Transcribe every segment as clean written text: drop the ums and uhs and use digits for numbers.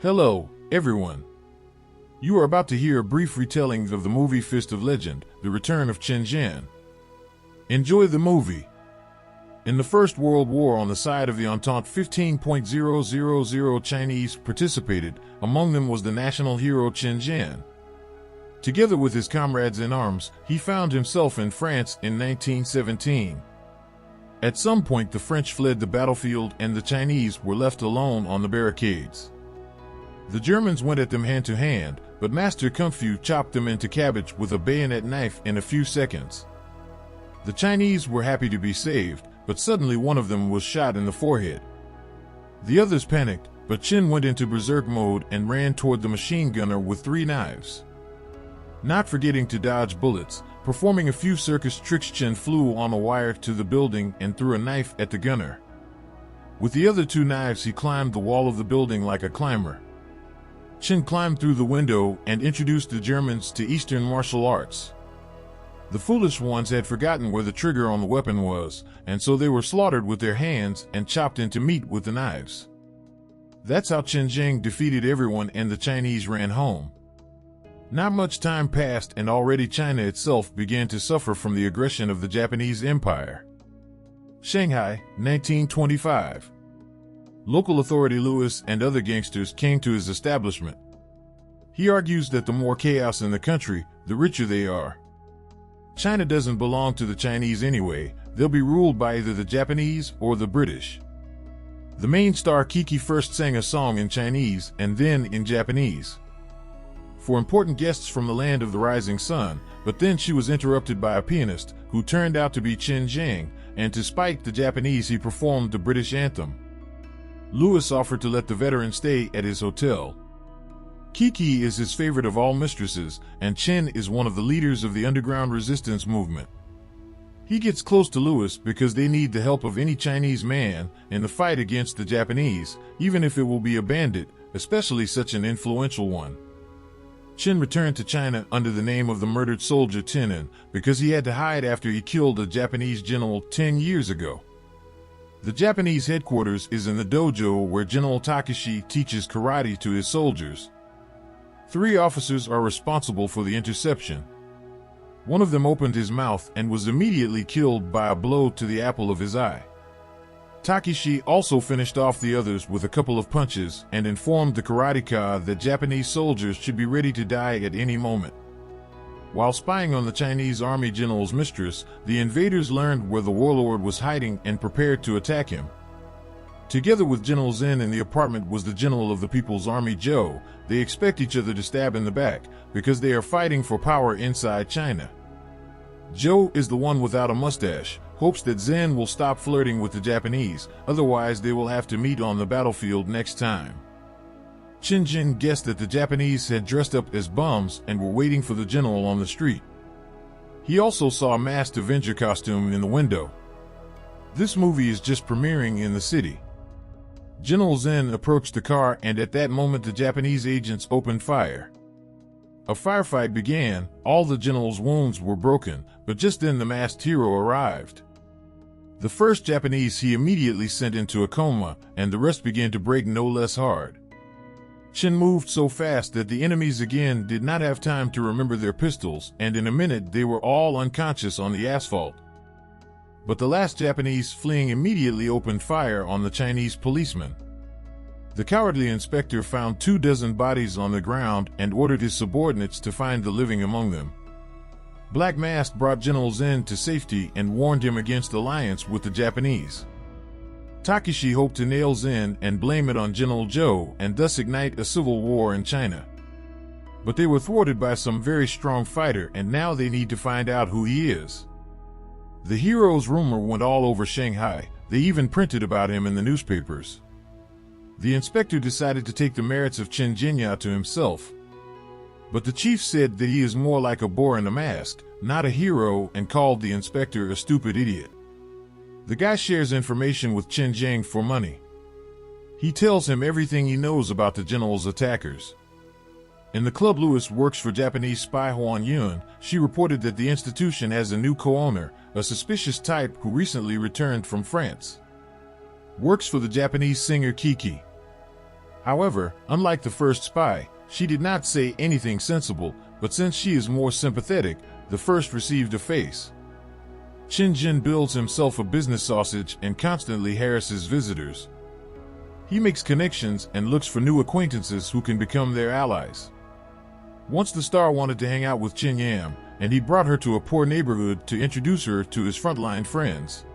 Hello, everyone. You are about to hear a brief retelling of the movie Fist of Legend, The Return of Cheng. Enjoy the movie. In the First World War, on the side of the Entente, 15,000 Chinese participated. Among them was the national hero Cheng. Together with his comrades in arms, he found himself in France in 1917. At some point, the French fled the battlefield and the Chinese were left alone on the barricades. The Germans went at them hand to hand, but Master Kung Fu chopped them into cabbage with a bayonet knife in a few seconds. The Chinese were happy to be saved, but suddenly one of them was shot in the forehead. The others panicked, but Cheng went into berserk mode and ran toward the machine gunner with 3 knives. Not forgetting to dodge bullets, performing a few circus tricks, Cheng flew on a wire to the building and threw a knife at the gunner. With the other 2 knives, he climbed the wall of the building like a climber. Cheng climbed through the window and introduced the Germans to Eastern martial arts. The foolish ones had forgotten where the trigger on the weapon was, and so they were slaughtered with their hands and chopped into meat with the knives. That's how Cheng defeated everyone and the Chinese ran home. Not much time passed and already China itself began to suffer from the aggression of the Japanese Empire. Shanghai, 1925. Local authority Lewis and other gangsters came to his establishment. He argues that the more chaos in the country, the richer they are. China doesn't belong to the Chinese anyway. They'll be ruled by either the Japanese or the British. The main star Kiki first sang a song in Chinese and then in Japanese for important guests from the land of the rising sun, but then she was interrupted by a pianist who turned out to be Cheng, and to spite the Japanese he performed the British anthem. Lewis offered to let the veteran stay at his hotel. Kiki is his favorite of all mistresses, and Cheng is one of the leaders of the underground resistance movement. He gets close to Lewis because they need the help of any Chinese man in the fight against the Japanese, even if it will be a bandit, especially such an influential one. Cheng returned to China under the name of the murdered soldier Tian'an because he had to hide after he killed a Japanese general 10 years ago. The Japanese headquarters is in the dojo where General Takeshi teaches karate to his soldiers. 3 officers are responsible for the interception. One of them opened his mouth and was immediately killed by a blow to the apple of his eye. Takeshi also finished off the others with a couple of punches and informed the karateka that Japanese soldiers should be ready to die at any moment. While spying on the Chinese army general's mistress, the invaders learned where the warlord was hiding and prepared to attack him. Together with General Zen in the apartment was the general of the People's Army Zhou. They expect each other to stab in the back because they are fighting for power inside China. Zhou is the one without a mustache, hopes that Zen will stop flirting with the Japanese, otherwise they will have to meet on the battlefield next time. Cheng guessed that the Japanese had dressed up as bums and were waiting for the general on the street. He also saw a masked Avenger costume in the window. This movie is just premiering in the city. General Zen approached the car and at that moment the Japanese agents opened fire. A firefight began, all the general's wounds were broken, but just then the masked hero arrived. The first Japanese he immediately sent into a coma, and the rest began to break no less hard. Cheng moved so fast that the enemies again did not have time to remember their pistols, and in a minute they were all unconscious on the asphalt. But the last Japanese fleeing immediately opened fire on the Chinese policemen. The cowardly inspector found 24 bodies on the ground and ordered his subordinates to find the living among them. Black Mask brought General Zen to safety and warned him against alliance with the Japanese. Takeshi hoped to nail Zen and blame it on General Zhou and thus ignite a civil war in China. But they were thwarted by some very strong fighter and now they need to find out who he is. The hero's rumor went all over Shanghai. They even printed about him in the newspapers. The inspector decided to take the merits of Cheng to himself. But the chief said that he is more like a boar in a mask, not a hero, and called the inspector a stupid idiot. The guy shares information with Cheng for money. He tells him everything he knows about the general's attackers. In the club Lewis works for Japanese spy Huan Yun, she reported that the institution has a new co-owner, a suspicious type who recently returned from France. Works for the Japanese singer Kiki. However, unlike the first spy, she did not say anything sensible, but since she is more sympathetic, the first received a face. Cheng builds himself a business sausage and constantly harasses visitors. He makes connections and looks for new acquaintances who can become their allies. Once the star wanted to hang out with Cheng Yam, and he brought her to a poor neighborhood to introduce her to his frontline friends.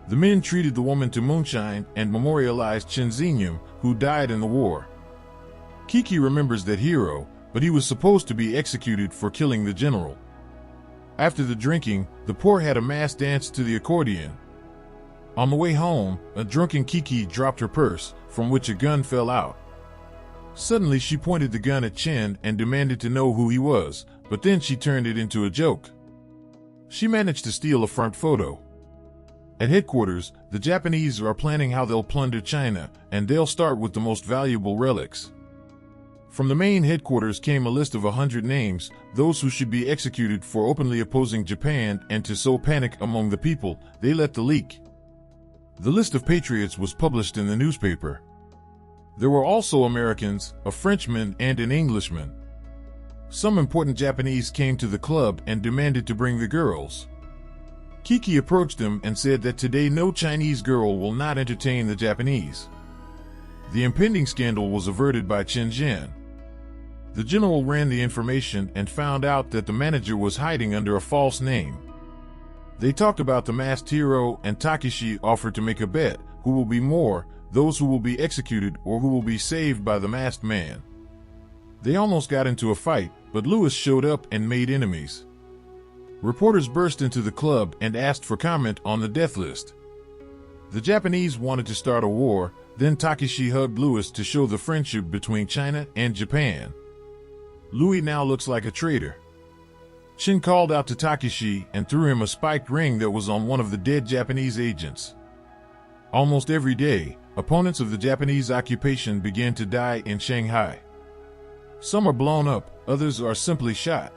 The men treated the woman to moonshine and memorialized Chen Xenyam, who died in the war. Kiki remembers that hero, but he was supposed to be executed for killing the general. After the drinking, the poor had a mass dance to the accordion. On the way home, a drunken Kiki dropped her purse, from which a gun fell out. Suddenly she pointed the gun at Chen and demanded to know who he was, but then she turned it into a joke. She managed to steal a front photo. At headquarters, the Japanese are planning how they'll plunder China, and they'll start with the most valuable relics. From the main headquarters came a list of 100 names, those who should be executed for openly opposing Japan, and to sow panic among the people, they let the leak. The list of patriots was published in the newspaper. There were also Americans, a Frenchman, and an Englishman. Some important Japanese came to the club and demanded to bring the girls. Kiki approached them and said that today no Chinese girl will not entertain the Japanese. The impending scandal was averted by Chen Zhen. The general ran the information and found out that the manager was hiding under a false name. They talked about the masked hero, and Takeshi offered to make a bet: who will be more, those who will be executed or who will be saved by the masked man. They almost got into a fight, but Lewis showed up and made enemies. Reporters burst into the club and asked for comment on the death list. The Japanese wanted to start a war, then Takeshi hugged Lewis to show the friendship between China and Japan. Louis now looks like a traitor. Chen called out to Takeshi and threw him a spiked ring that was on one of the dead Japanese agents. Almost every day, opponents of the Japanese occupation began to die in Shanghai. Some are blown up, others are simply shot.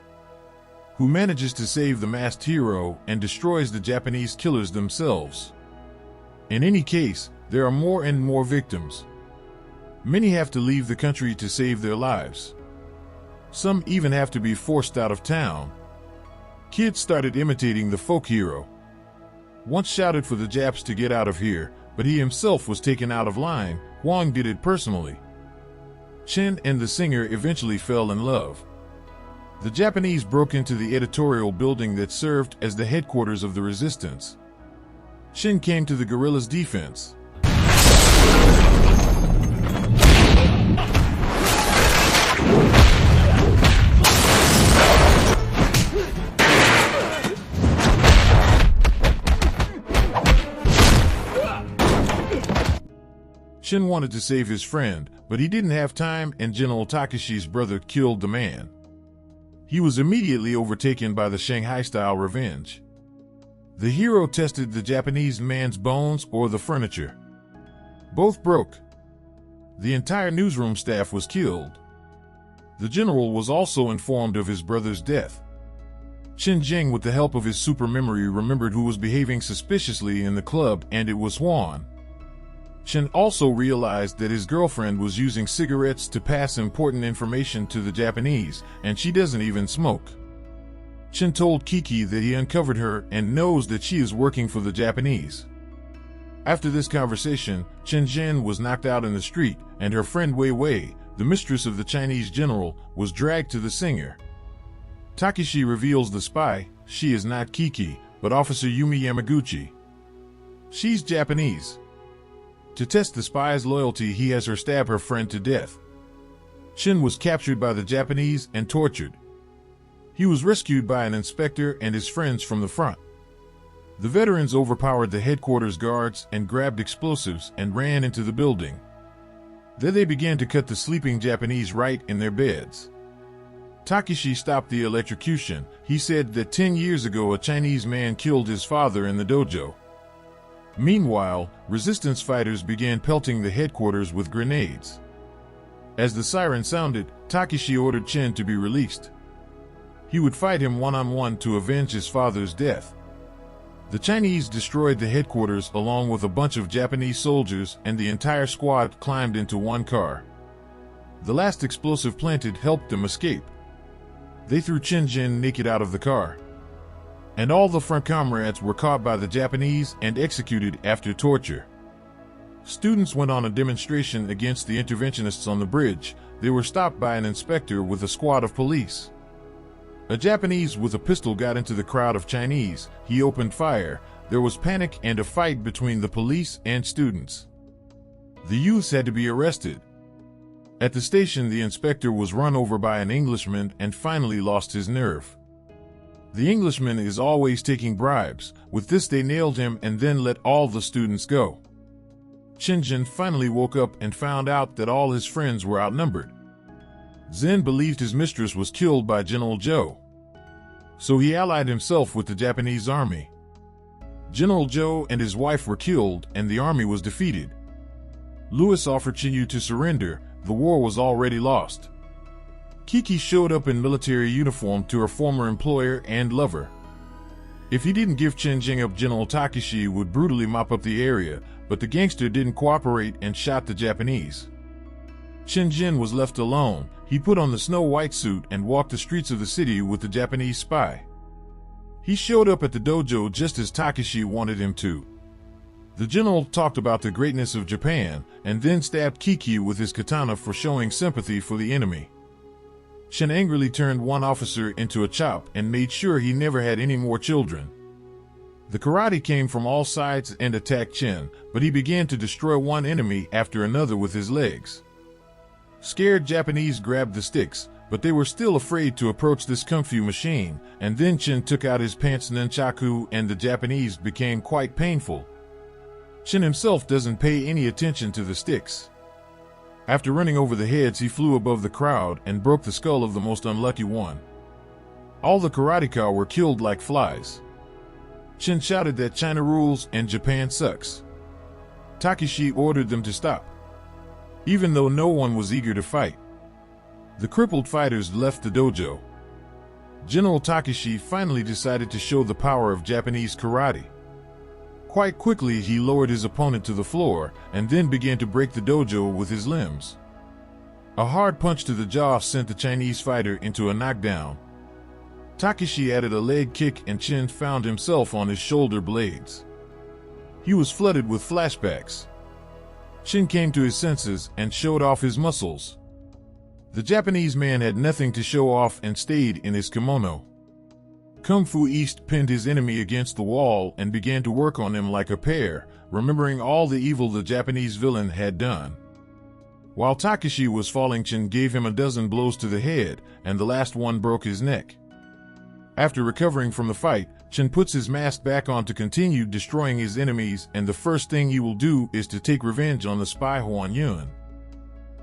Who manages to save the masked hero and destroys the Japanese killers themselves? In any case, there are more and more victims. Many have to leave the country to save their lives. Some even have to be forced out of town. Kids started imitating the folk hero. Once shouted for the Japs to get out of here, but he himself was taken out of line. Huang did it personally. Chen and the singer eventually fell in love. The Japanese broke into the editorial building that served as the headquarters of the resistance. Chen came to the guerrillas' defense. Chen wanted to save his friend, but he didn't have time, and General Takeshi's brother killed the man. He was immediately overtaken by the Shanghai-style revenge. The hero tested the Japanese man's bones or the furniture. Both broke. The entire newsroom staff was killed. The general was also informed of his brother's death. Chen Zheng, with the help of his super memory, remembered who was behaving suspiciously in the club, and it was Huan. Chen also realized that his girlfriend was using cigarettes to pass important information to the Japanese, and she doesn't even smoke. Chen told Kiki that he uncovered her and knows that she is working for the Japanese. After this conversation, Chen Zhen was knocked out in the street, and her friend Wei Wei, the mistress of the Chinese general, was dragged to the singer. Takeshi reveals the spy. She is not Kiki, but Officer Yumi Yamaguchi. She's Japanese. To test the spy's loyalty, he has her stab her friend to death. Chen was captured by the Japanese and tortured. He was rescued by an inspector and his friends from the front. The veterans overpowered the headquarters guards and grabbed explosives and ran into the building. Then they began to cut the sleeping Japanese right in their beds. Takeshi stopped the electrocution. He said that 10 years ago a Chinese man killed his father in the dojo. Meanwhile, resistance fighters began pelting the headquarters with grenades. As the siren sounded, Takeshi ordered Chen to be released. He would fight him one-on-one to avenge his father's death. The Chinese destroyed the headquarters along with a bunch of Japanese soldiers, and the entire squad climbed into one car. The last explosive planted helped them escape. They threw Cheng naked out of the car. And all the front comrades were caught by the Japanese and executed after torture. Students went on a demonstration against the interventionists on the bridge. They were stopped by an inspector with a squad of police. A Japanese with a pistol got into the crowd of Chinese. He opened fire. There was panic and a fight between the police and students. The youths had to be arrested. At the station, the inspector was run over by an Englishman and finally lost his nerve. The Englishman is always taking bribes. With this, they nailed him and then let all the students go. Cheng finally woke up and found out that all his friends were outnumbered. Zen believed his mistress was killed by General Zhou, so he allied himself with the Japanese army. General Zhou and his wife were killed and the army was defeated. Louis offered Chen to surrender. The war was already lost. Kiki showed up in military uniform to her former employer and lover. If he didn't give Cheng up, General Takeshi would brutally mop up the area, but the gangster didn't cooperate and shot the Japanese. Cheng was left alone. He put on the snow-white suit and walked the streets of the city with the Japanese spy. He showed up at the dojo just as Takeshi wanted him to. The general talked about the greatness of Japan and then stabbed Kiki with his katana for showing sympathy for the enemy. Chen angrily turned one officer into a chop and made sure he never had any more children. The karate came from all sides and attacked Chen, but he began to destroy one enemy after another with his legs. Scared Japanese grabbed the sticks, but they were still afraid to approach this kung fu machine, and then Chen took out his pants nunchaku and the Japanese became quite painful. Chen himself doesn't pay any attention to the sticks. After running over the heads, he flew above the crowd and broke the skull of the most unlucky one. All the karateka were killed like flies. Chen shouted that China rules and Japan sucks. Takeshi ordered them to stop, even though no one was eager to fight. The crippled fighters left the dojo. General Takeshi finally decided to show the power of Japanese karate. Quite quickly, he lowered his opponent to the floor and then began to break the dojo with his limbs. A hard punch to the jaw sent the Chinese fighter into a knockdown. Takeshi added a leg kick and Chen found himself on his shoulder blades. He was flooded with flashbacks. Chen came to his senses and showed off his muscles. The Japanese man had nothing to show off and stayed in his kimono. Kung Fu East pinned his enemy against the wall and began to work on him like a pair, remembering all the evil the Japanese villain had done. While Takeshi was falling, Chen gave him a dozen blows to the head, and the last one broke his neck. After recovering from the fight, Chen puts his mask back on to continue destroying his enemies, and the first thing he will do is to take revenge on the spy Huan Yun.